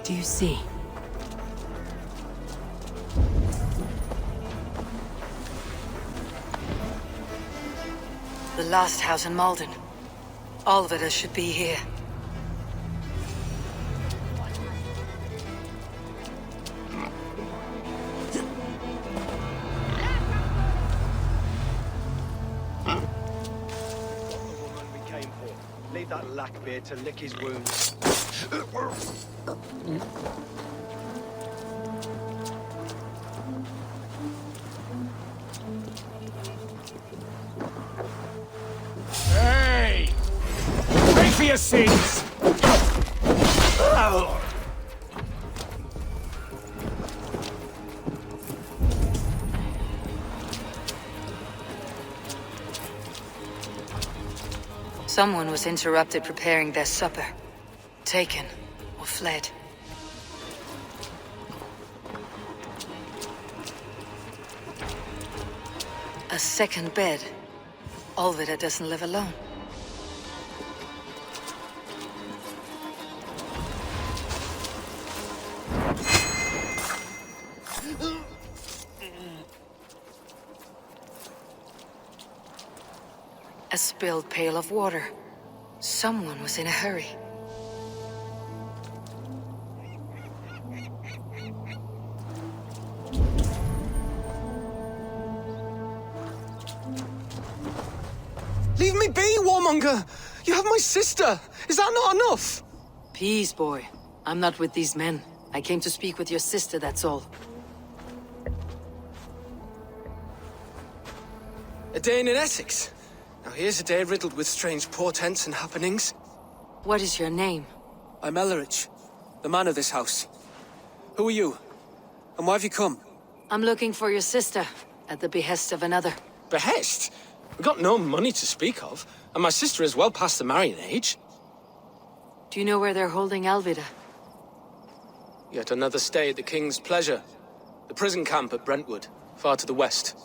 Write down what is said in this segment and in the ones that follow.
do you see? The last house in Malden. All of it should be here. Leave that lackbeard to lick his wounds. Hey! Pay for your sins! Someone was interrupted preparing their supper. Taken or fled. A second bed. Olvida doesn't live alone. A spilled pail of water. Someone was in a hurry. Leave me be, warmonger! You have my sister! Is that not enough? Peace, boy. I'm not with these men. I came to speak with your sister, that's all. A day in Essex. Now here's a day riddled with strange portents and happenings. What is your name? I'm Ellerich, the man of this house. Who are you? And why have you come? I'm looking for your sister, at the behest of another. Behest? We got no money to speak of, and my sister is well past the marrying age. Do you know where they're holding Alvida? Yet another stay at the King's pleasure. The prison camp at Brentwood, far to the west.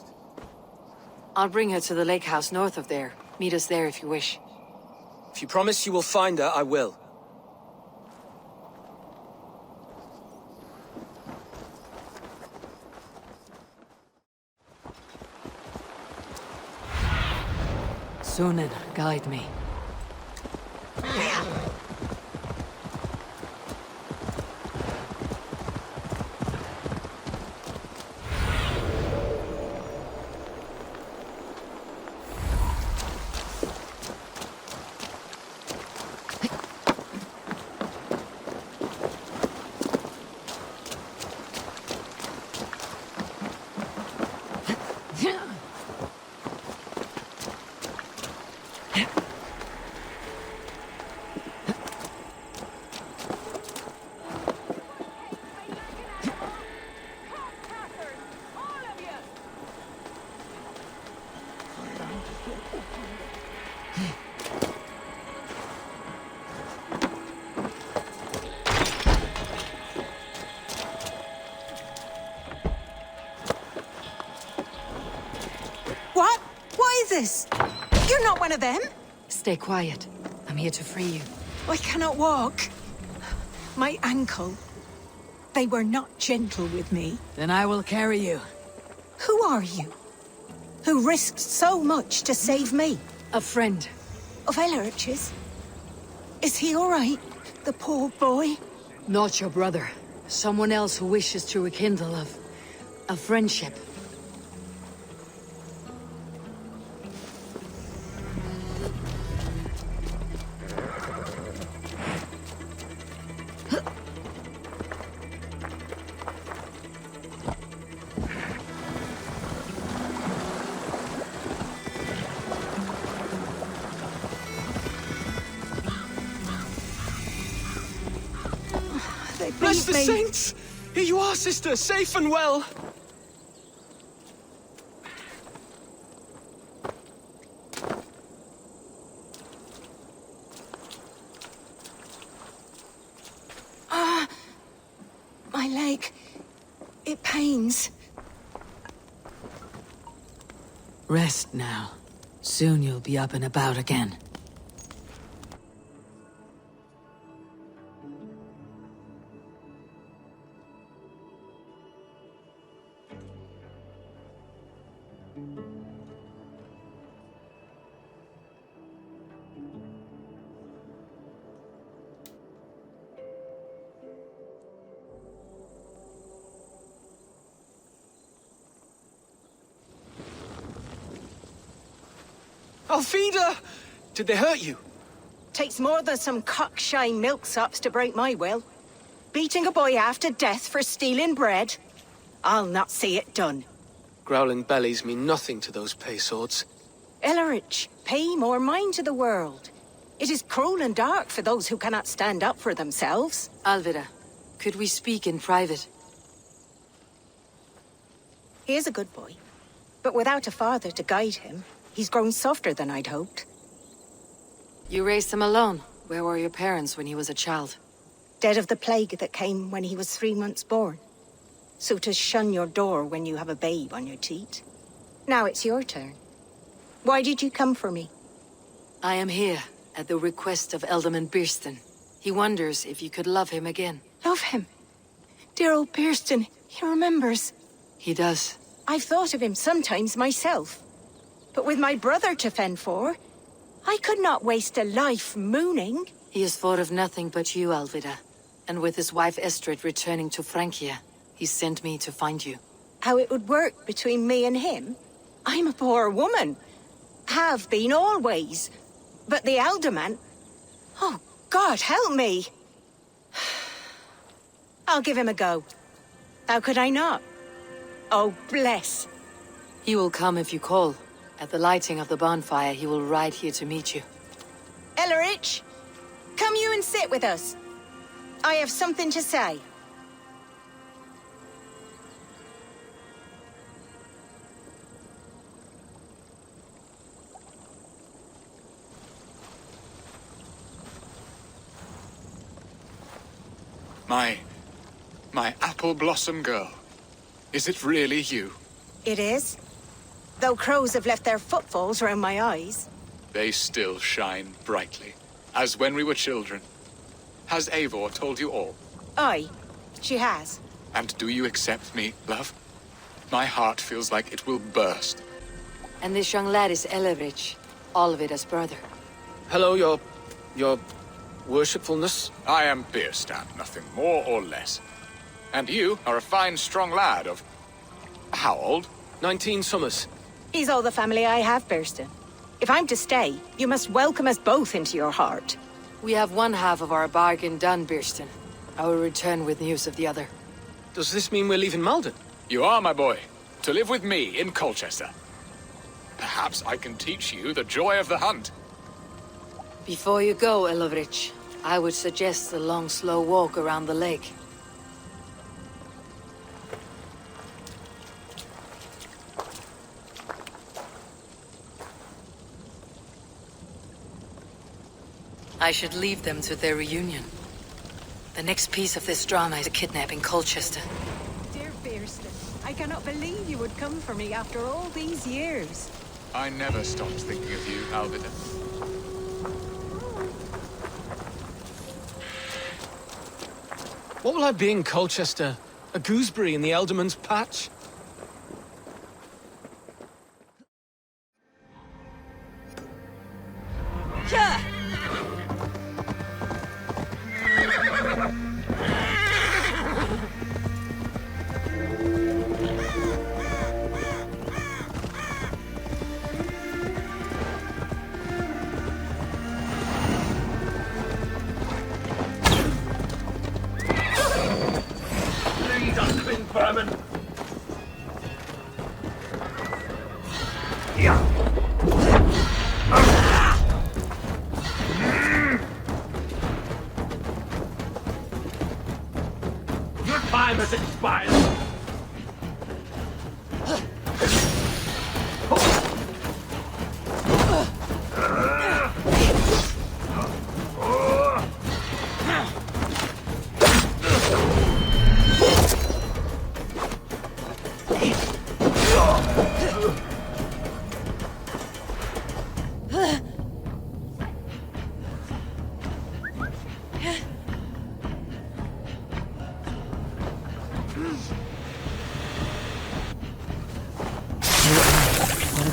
I'll bring her to the lake house north of there. Meet us there if you wish. If you promise you will find her, I will. Sunan, guide me. What? What is this? You're not one of them? Stay quiet. I'm here to free you. I cannot walk. My ankle. They were not gentle with me. Then I will carry you. Who are you? Who risked so much to save me? A friend. Of Ellerich's? Is he all right? The poor boy? Not your brother. Someone else who wishes to rekindle a friendship. They Bless beat the me. saints! Here you are, sister, safe and well. My leg. It pains. Rest now. Soon you'll be up and about again. Alfida! Did they hurt you? Takes more than some cockshy milksops to break my will. Beating a boy half to death for stealing bread? I'll not see it done. Growling bellies mean nothing to those pay swords. Ellerich, pay more mind to the world. It is cruel and dark for those who cannot stand up for themselves. Alvida, could we speak in private? He is a good boy, but without a father to guide him, he's grown softer than I'd hoped. You raised him alone. Where were your parents when he was a child? Dead of the plague that came when he was 3 months born. So to shun your door when you have a babe on your teat. Now it's your turn. Why did you come for me? I am here at the request of Alderman Birston. He wonders if you could love him again. Love him. Dear old Birston, he remembers. He does. I've thought of him sometimes myself. But with my brother to fend for, I could not waste a life mooning. He has thought of nothing but you, Alvida. And with his wife Estrid returning to Francia, he sent me to find you. How it would work between me and him? I'm a poor woman. Have been always. But the alderman... Oh, God, help me! I'll give him a go. How could I not? Oh, bless. He will come if you call. At the lighting of the bonfire, he will ride here to meet you. Ellerich, come you and sit with us. I have something to say. My apple blossom girl. Is it really you? It is. Though crows have left their footfalls round my eyes. They still shine brightly, as when we were children. Has Eivor told you all? Aye, she has. And do you accept me, love? My heart feels like it will burst. And this young lad is Ellerich, Alvida's brother. Hello, your worshipfulness. I am Birstan, nothing more or less. And you are a fine, strong lad of... how old? 19 summers. He's all the family I have, Birston. If I'm to stay, you must welcome us both into your heart. We have one half of our bargain done, Birston. I will return with news of the other. Does this mean we're leaving Malden? You are, my boy, to live with me in Colchester. Perhaps I can teach you the joy of the hunt. Before you go, Ellerich, I would suggest a long, slow walk around the lake. I should leave them to their reunion. The next piece of this drama is a kidnap in Colchester. Dear Birston, I cannot believe you would come for me after all these years. I never stopped thinking of you, Alvida. What will I be in Colchester? A gooseberry in the Elderman's patch? Yeah! Your time has expired.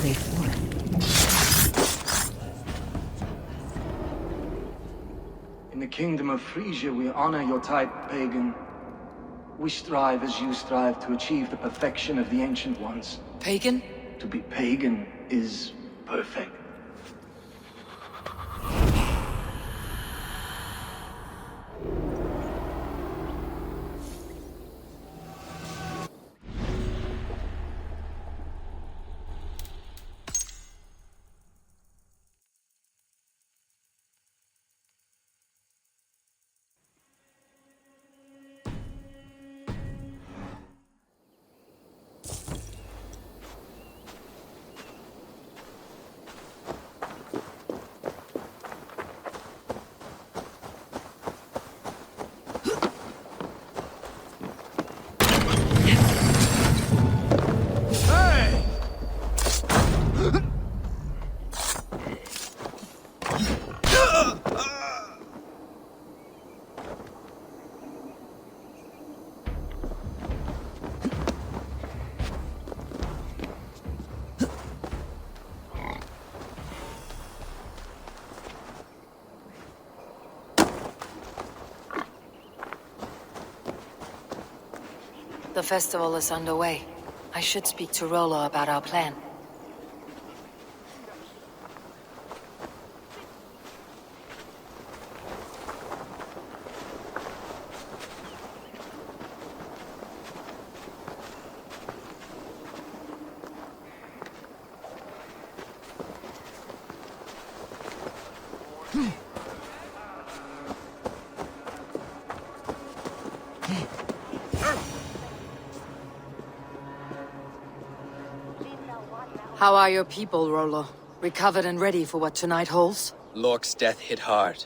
they for? In the kingdom of Frisia, we honor your type, pagan. We strive as you strive to achieve the perfection of the Ancient Ones. Pagan? To be pagan is perfect. The festival is underway. I should speak to Rollo about our plan. How are your people, Rollo? Recovered and ready for what tonight holds? Lork's death hit hard.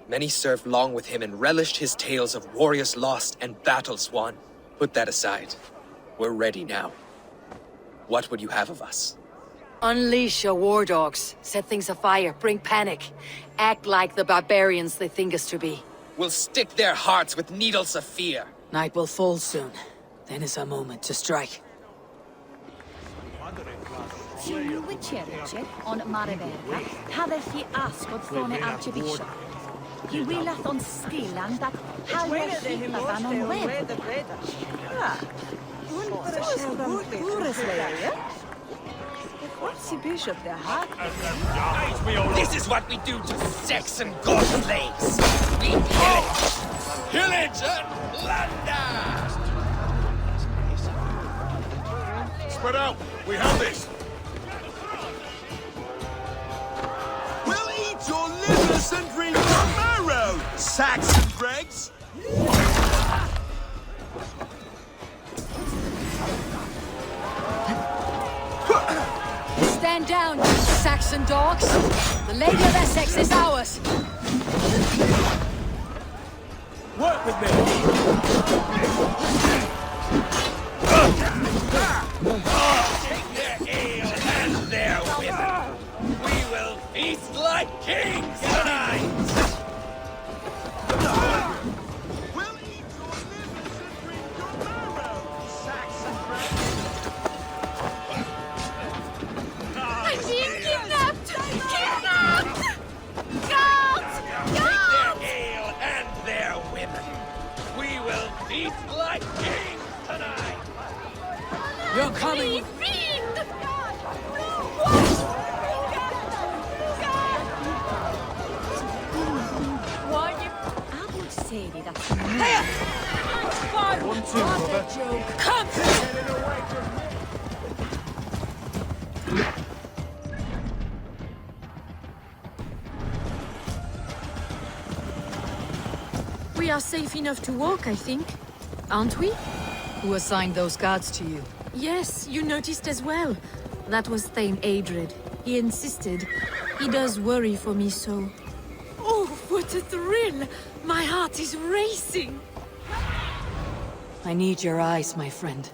Many served long with him and relished his tales of warriors lost and battles won. Put that aside. We're ready now. What would you have of us? Unleash your war dogs. Set things afire. Bring panic. Act like the barbarians they think us to be. We'll stick their hearts with needles of fear. Night will fall soon. Then is our moment to strike. Ti'n wycherche on Maribera, hadeth hi asgod ffone archbishop. Hi wylath on sgilan dat hawer hipafan on web. This is what we do to Saxon god slaves. We pillage and plunder. Spread out! We have this! We'll eat your livers and drink your marrow, Saxon dregs! Stand down, you Saxon dogs! The Lady of Essex is ours! Work with me! Take their ale and their women. We will feast like kings tonight. We'll eat your livers and drink your marrow, Saxon dregs! I'm being kidnapped! Kidnapped! Guards! Take their ale and their women. We will feast like kings tonight. You're coming! Fiend! What? I would say that's One, two, brother. Come! We are safe enough to walk, I think. Aren't we? Who assigned those guards to you? Yes, you noticed as well. That was Thane Adred. He insisted. He does worry for me so. Oh, what a thrill! My heart is racing! I need your eyes, my friend.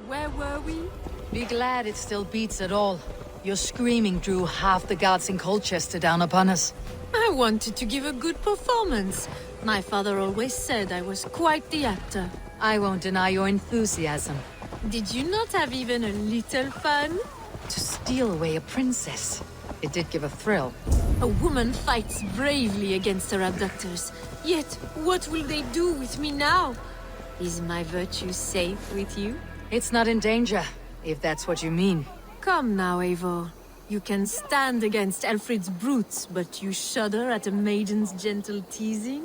Where were we? Be glad it still beats at all. Your screaming drew half the guards in Colchester down upon us. I wanted to give a good performance. My father always said I was quite the actor. I won't deny your enthusiasm. Did you not have even a little fun? Just steal away a princess. It did give a thrill. A woman fights bravely against her abductors. Yet, what will they do with me now? Is my virtue safe with you? It's not in danger, if that's what you mean. Come now, Eivor. You can stand against Alfred's brutes, but you shudder at a maiden's gentle teasing?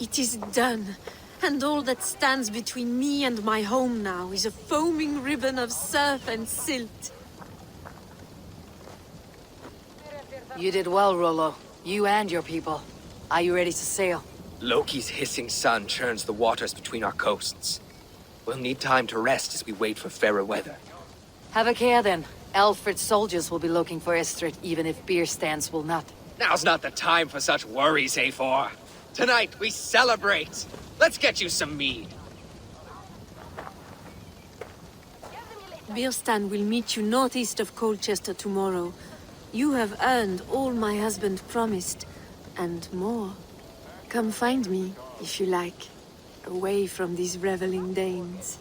It is done. And all that stands between me and my home now is a foaming ribbon of surf and silt. You did well, Rollo. You and your people. Are you ready to sail? Loki's hissing sun churns the waters between our coasts. We'll need time to rest as we wait for fairer weather. Have a care then. Alfred's soldiers will be looking for Estrid, even if beer stands will not. Now's not the time for such worries, Eivor. Tonight we celebrate. Let's get you some mead. Birstan will meet you northeast of Colchester tomorrow. You have earned all my husband promised, and more. Come find me, if you like, away from these reveling Danes.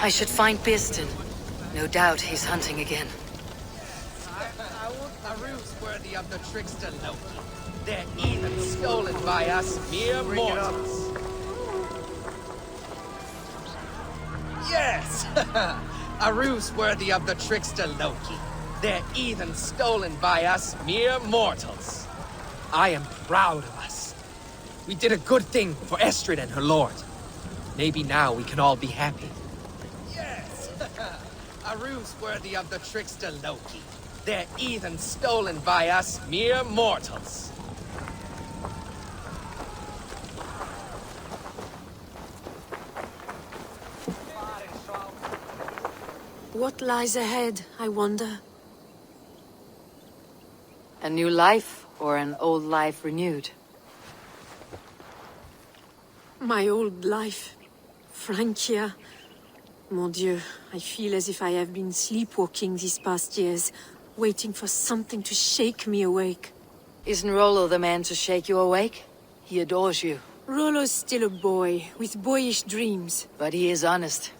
I should find Birstan. No doubt he's hunting again. I want a ruse worthy of the trickster Loki. They're even stolen by us mere mortals. Yes! A ruse worthy of the trickster Loki. They're even stolen by us mere mortals. I am proud of us. We did a good thing for Estrid and her lord. Maybe now we can all be happy. Yes! A ruse worthy of the trickster Loki. They're even stolen by us mere mortals. What lies ahead, I wonder? A new life, or an old life renewed? My old life. Francia. Mon Dieu, I feel as if I have been sleepwalking these past years, waiting for something to shake me awake. Isn't Rollo the man to shake you awake? He adores you. Rollo's still a boy, with boyish dreams. But he is honest.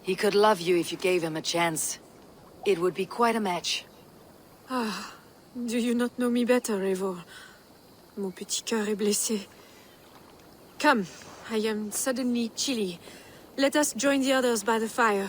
He could love you if you gave him a chance. It would be quite a match. Ah, do you not know me better, Eivor? Mon petit cœur est blessé. Come, I am suddenly chilly. Let us join the others by the fire.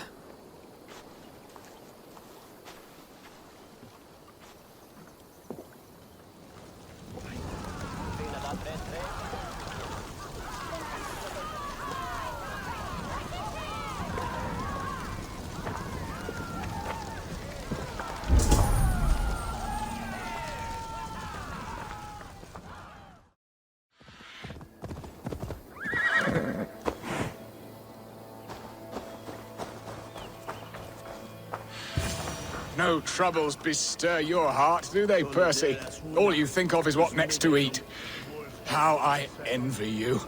No troubles bestir your heart, do they, Percy? All you think of is what next to eat. How I envy you.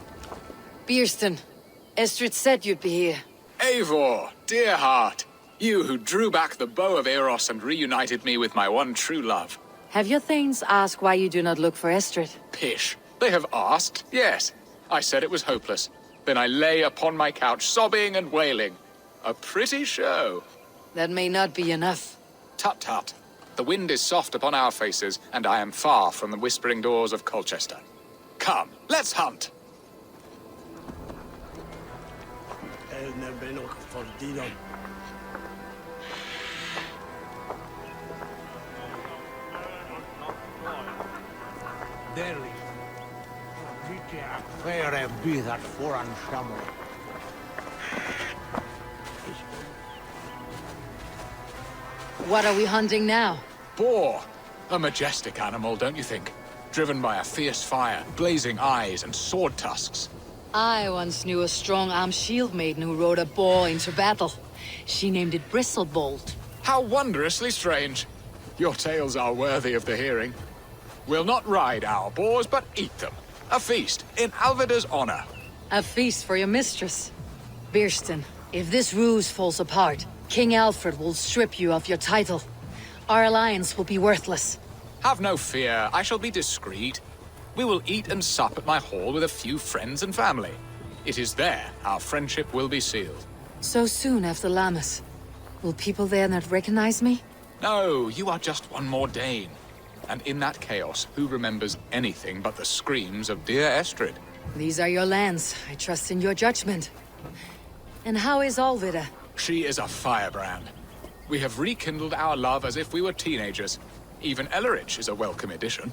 Birstan, Estrid said you'd be here. Eivor, dear heart. You who drew back the bow of Eros and reunited me with my one true love. Have your thanes asked why you do not look for Estrid? Pish. They have asked, yes. I said it was hopeless. Then I lay upon my couch, sobbing and wailing. A pretty show. That may not be enough. Tut tut. The wind is soft upon our faces, and I am far from the whispering doors of Colchester. Come, let's hunt. What are we hunting now? Boar. A majestic animal, don't you think? Driven by a fierce fire, blazing eyes, and sword tusks. I once knew a strong-armed shield maiden who rode a boar into battle. She named it Bristlebolt. How wondrously strange. Your tales are worthy of the hearing. We'll not ride our boars, but eat them. A feast in Alvida's honor. A feast for your mistress. Birston, if this ruse falls apart, King Alfred will strip you of your title. Our alliance will be worthless. Have no fear, I shall be discreet. We will eat and sup at my hall with a few friends and family. It is there our friendship will be sealed. So soon after Lammas. Will people there not recognize me? No, you are just one more Dane. And in that chaos, who remembers anything but the screams of dear Estrid? These are your lands. I trust in your judgment. And how is Alvida? She is a firebrand. We have rekindled our love as if we were teenagers. Even Ellerich is a welcome addition.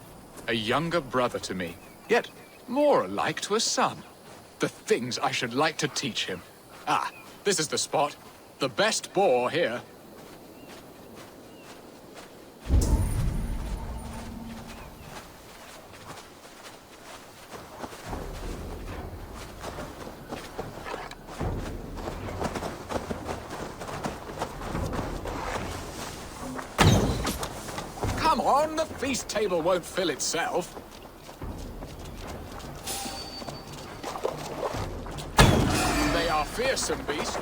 A younger brother to me, yet more alike to a son. The things I should like to teach him. Ah, this is the spot. The best boar here. Come on, the feast table won't fill itself. They are fearsome beasts.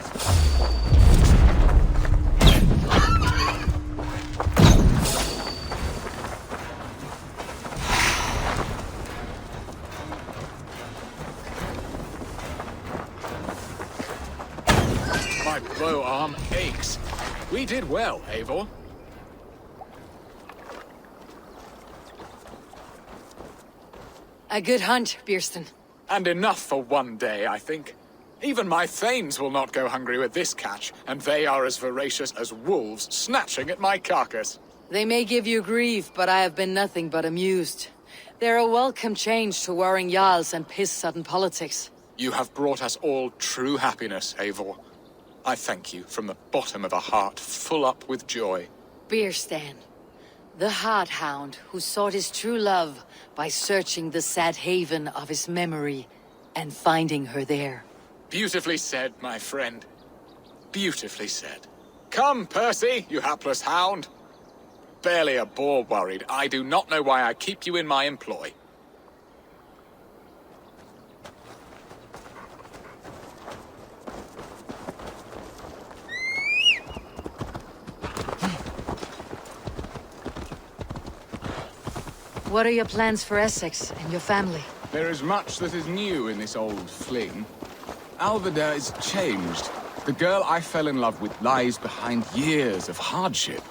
My bow arm aches. We did well, Eivor. A good hunt, Birston. And enough for one day, I think. Even my thanes will not go hungry with this catch, and they are as voracious as wolves snatching at my carcass. They may give you grief, but I have been nothing but amused. They're a welcome change to warring jarls and piss-sudden politics. You have brought us all true happiness, Eivor. I thank you from the bottom of a heart full up with joy. Birstan, the hard hound who sought his true love by searching the sad haven of his memory and finding her there. Beautifully said, my friend. Beautifully said. Come, Percy, you hapless hound. Barely a boar worried. I do not know why I keep you in my employ. What are your plans for Essex and your family? There is much that is new in this old fling. Alvida is changed. The girl I fell in love with lies behind years of hardship.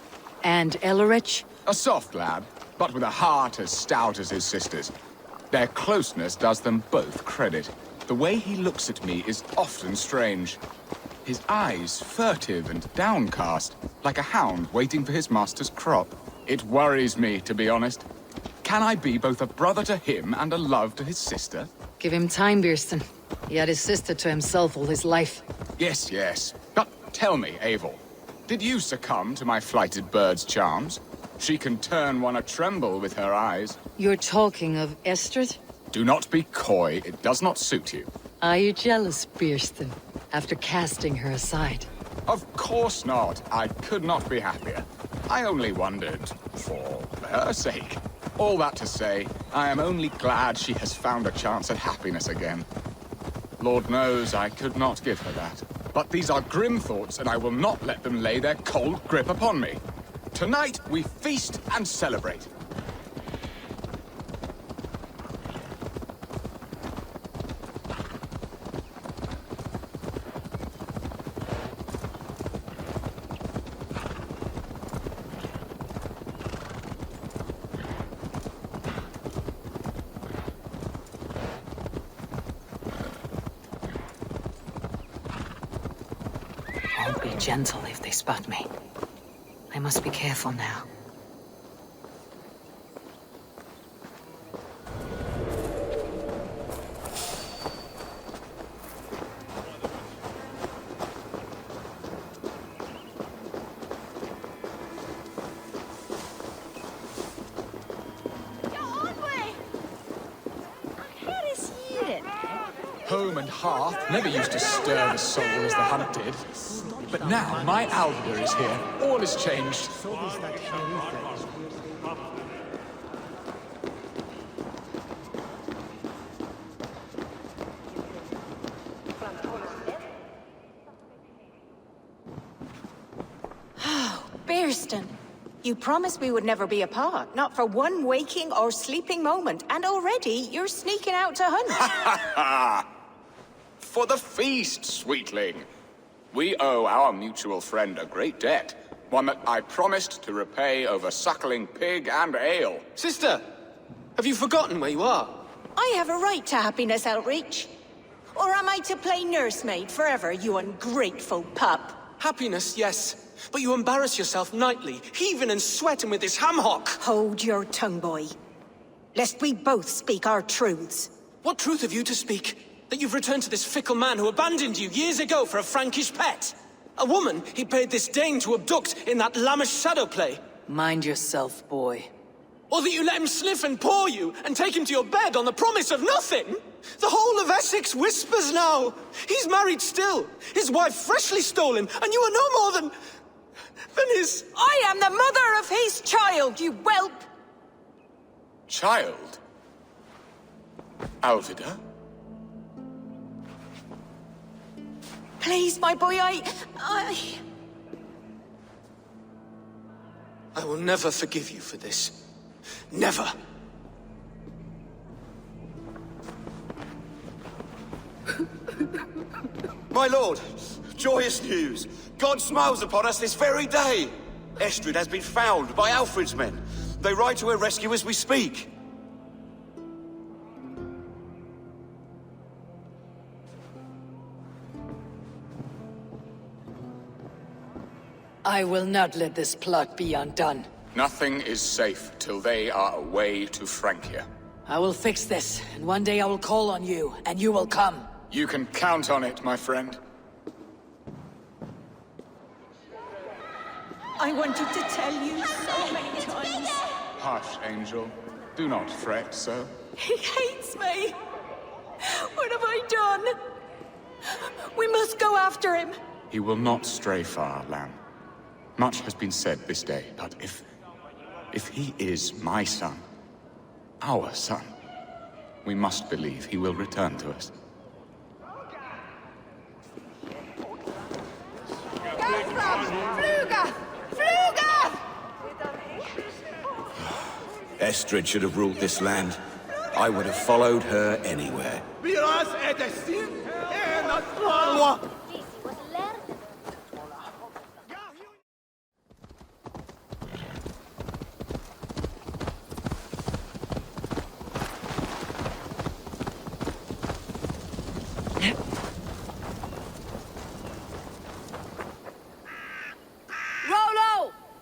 And Ellerich? A soft lad, but with a heart as stout as his sister's. Their closeness does them both credit. The way he looks at me is often strange. His eyes furtive and downcast, like a hound waiting for his master's crop. It worries me, to be honest. Can I be both a brother to him and a love to his sister? Give him time, Birston. He had his sister to himself all his life. Yes, yes. But tell me, Eivor, did you succumb to my flighted bird's charms? She can turn one a tremble with her eyes. You're talking of Estrid? Do not be coy, it does not suit you. Are you jealous, Birston, after casting her aside? Of course not. I could not be happier. I only wondered, for her sake. All that to say, I am only glad she has found a chance at happiness again. Lord knows I could not give her that. But these are grim thoughts, and I will not let them lay their cold grip upon me. Tonight, we feast and celebrate. I'll be gentle if they spot me. I must be careful now. Home and hearth never used to stir the soul as the hunt did. But now my Alvida is here. All is changed. You promised we would never be apart, not for one waking or sleeping moment, and already you're sneaking out to hunt. For the feast, sweetling. We owe our mutual friend a great debt, one that I promised to repay over suckling pig and ale. Sister, have you forgotten where you are? I have a right to happiness, Outreach. Or am I to play nursemaid forever, you ungrateful pup? Happiness, yes. But you embarrass yourself nightly, heaving and sweating with this ham-hock. Hold your tongue, boy. Lest we both speak our truths. What truth have you to speak? That you've returned to this fickle man who abandoned you years ago for a Frankish pet? A woman he paid this Dane to abduct in that lammish shadow play? Mind yourself, boy. Or that you let him sniff and paw you, and take him to your bed on the promise of nothing? The whole of Essex whispers now. He's married still. His wife freshly stolen, and you are no more than his... I am the mother of his child, you whelp! Child? Alvida? Please, my boy, I will never forgive you for this. Never. My lord, joyous news. God smiles upon us this very day. Estrid has been found by Alfred's men. They ride to her rescue as we speak. I will not let this plot be undone. Nothing is safe till they are away to Francia. I will fix this, and one day I will call on you, and you will come. You can count on it, my friend. I wanted to tell you so many times. Hush, Angel. Do not fret so. He hates me. What have I done? We must go after him. He will not stray far, lamb. Much has been said this day, but if he is my son, our son, we must believe he will return to us. Estrid should have ruled this land. I would have followed her anywhere. Rollo!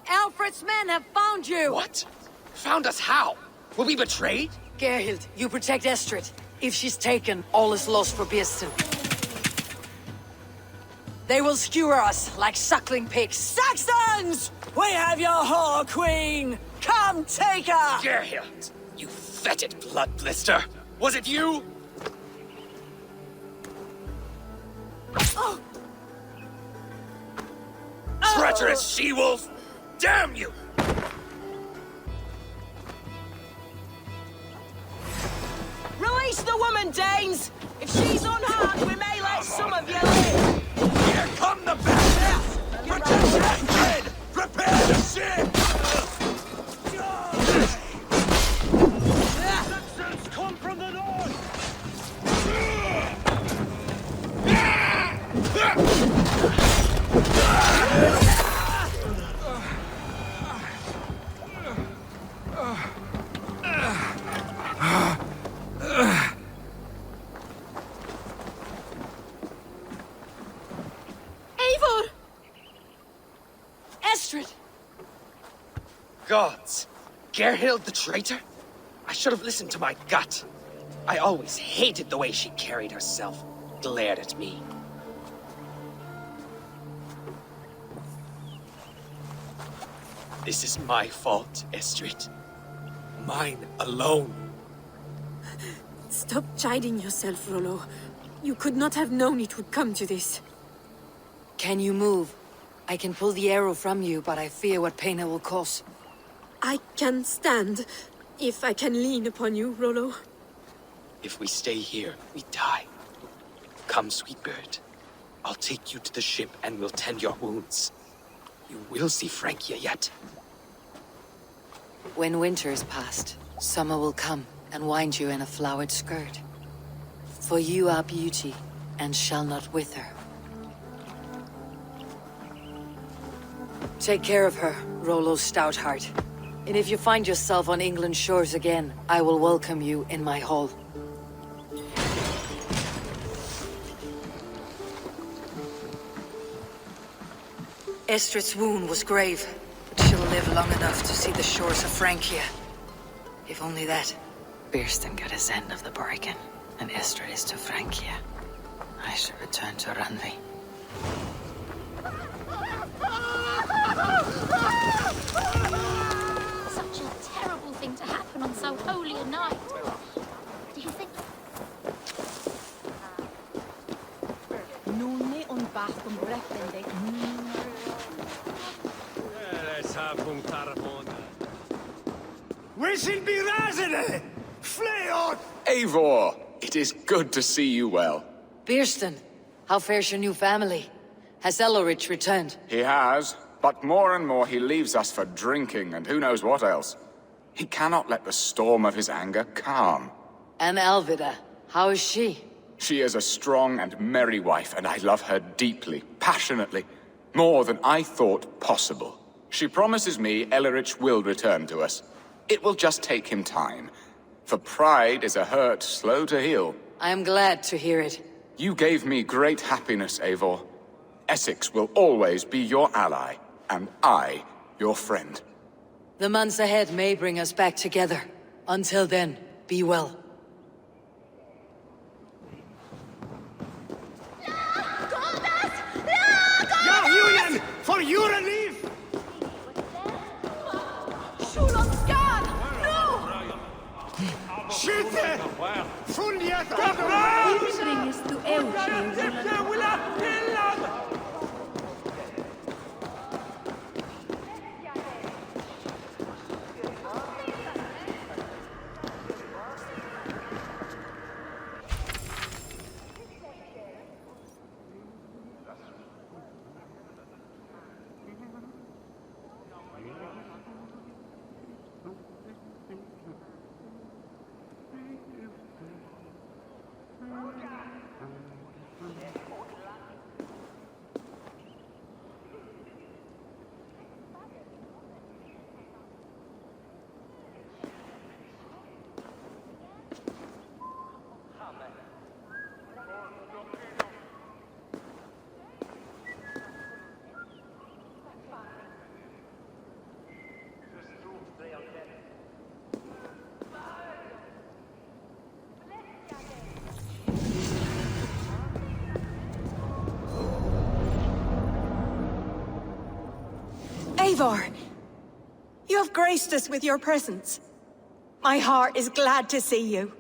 Alfred's men have found you! What? Found us how? Were we betrayed? Gerhild, you protect Estrid. If she's taken, all is lost for Birsten. They will skewer us like suckling pigs. Saxons! We have your whore, queen! Come take her! Gerhild, you fetid blood blister! Was it you? Oh. Treacherous she-wolf! Damn you! Release the woman, Danes! If she's unharmed, we may let some of you live! Here come the bastards! Protect Estrid! Prepare the ship! Saxons come from the north! Eivor! Estrid! Gods! Gerhild the traitor? I should have listened to my gut. I always hated the way she carried herself, glared at me. This is my fault, Estrid. Mine alone. Stop chiding yourself, Rollo. You could not have known it would come to this. Can you move? I can pull the arrow from you, but I fear what pain it will cause. I can stand, if I can lean upon you, Rollo. If we stay here, we die. Come, sweet bird. I'll take you to the ship and we'll tend your wounds. You will see Francia yet. When winter is past, summer will come and wind you in a flowered skirt. For you are beauty, and shall not wither. Take care of her, Rollo Stoutheart. And if you find yourself on England's shores again, I will welcome you in my hall. Estrid's wound was grave, but she'll live long enough to see the shores of Francia. If only that. Birsten got his end of the bargain, and Estrid is to Francia. I shall return to Randvi. Such a terrible thing to happen on so holy a night. Do you think... We shall be Razene! Flee on! Eivor, it is good to see you well. Birsten, how fares your new family? Has Elorich returned? He has, but more and more he leaves us for drinking and who knows what else. He cannot let the storm of his anger calm. And Alvida, how is she? She is a strong and merry wife, and I love her deeply, passionately, more than I thought possible. She promises me Elorich will return to us. It will just take him time. For pride is a hurt slow to heal. I am glad to hear it. You gave me great happiness, Eivor. Essex will always be your ally, and I, your friend. The months ahead may bring us back together. Until then, be well. Your union! For your relief! Skytte! Fuljet Eivor, you have graced us with your presence. My heart is glad to see you.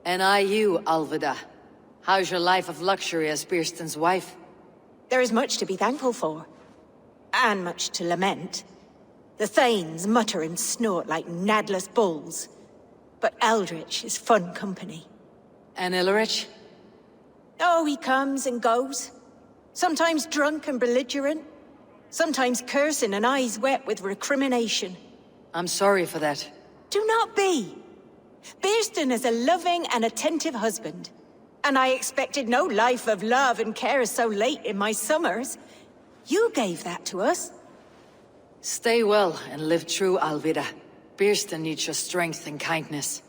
And I you, Alvida. How's your life of luxury as Birsten's wife? There is much to be thankful for. And much to lament. The Thanes mutter and snort like nadless bulls. But Eldritch is fun company. And Elorich? Oh, he comes and goes. Sometimes drunk and belligerent. Sometimes cursing and eyes wet with recrimination. I'm sorry for that. Do not be. Birsten is a loving and attentive husband. And I expected no life of love and care so late in my summers. You gave that to us. Stay well and live true, Alvida. Birsten needs your strength and kindness.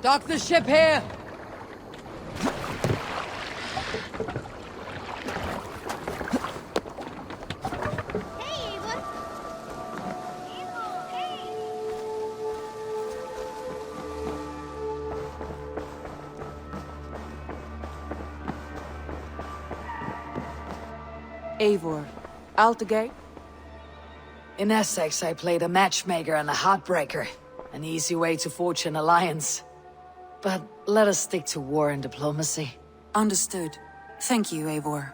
Dock the ship here! Hey, Eivor. Eivor, out the gate? In Essex, I played a matchmaker and a heartbreaker. An easy way to forge an alliance. But let us stick to war and diplomacy. Understood. Thank you, Eivor.